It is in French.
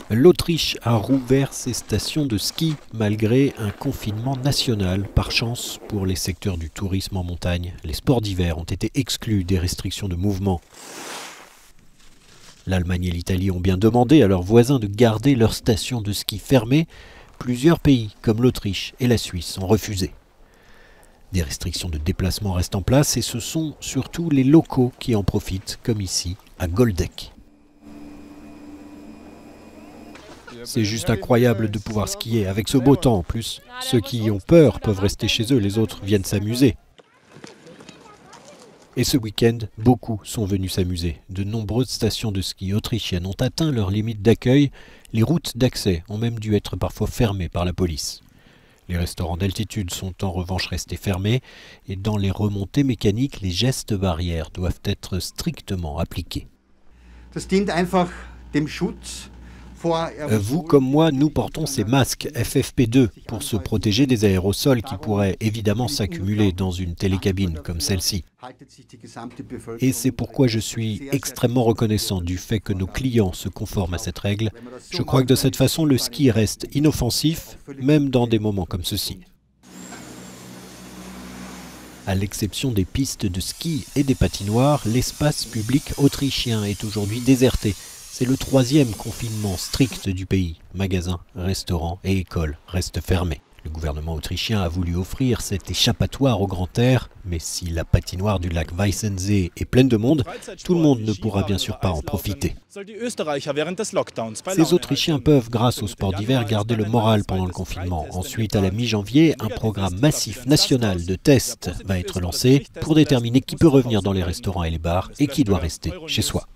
L'Autriche a rouvert ses stations de ski malgré un confinement national. Par chance, pour les secteurs du tourisme en montagne, les sports d'hiver ont été exclus des restrictions de mouvement. L'Allemagne et l'Italie ont bien demandé à leurs voisins de garder leurs stations de ski fermées. Plusieurs pays, comme l'Autriche et la Suisse, ont refusé. Des restrictions de déplacement restent en place et ce sont surtout les locaux qui en profitent, comme ici, à Goldeck. C'est juste incroyable de pouvoir skier avec ce beau temps en plus. Ceux qui ont peur peuvent rester chez eux, les autres viennent s'amuser. Et ce week-end, beaucoup sont venus s'amuser. De nombreuses stations de ski autrichiennes ont atteint leurs limites d'accueil. Les routes d'accès ont même dû être parfois fermées par la police. Les restaurants d'altitude sont en revanche restés fermés et dans les remontées mécaniques, les gestes barrières doivent être strictement appliqués. Vous comme moi, nous portons ces masques FFP2 pour se protéger des aérosols qui pourraient évidemment s'accumuler dans une télécabine comme celle-ci. Et c'est pourquoi je suis extrêmement reconnaissant du fait que nos clients se conforment à cette règle. Je crois que de cette façon, le ski reste inoffensif, même dans des moments comme ceux-ci. À l'exception des pistes de ski et des patinoires, l'espace public autrichien est aujourd'hui déserté. C'est le 3e confinement strict du pays. Magasins, restaurants et écoles restent fermés. Le gouvernement autrichien a voulu offrir cet échappatoire au grand air, mais si la patinoire du lac Weißensee est pleine de monde, tout le monde ne pourra bien sûr pas en profiter. Ces Autrichiens peuvent, grâce au sport d'hiver, garder le moral pendant le confinement. Ensuite, à la mi-janvier, un programme massif national de tests va être lancé pour déterminer qui peut revenir dans les restaurants et les bars et qui doit rester chez soi.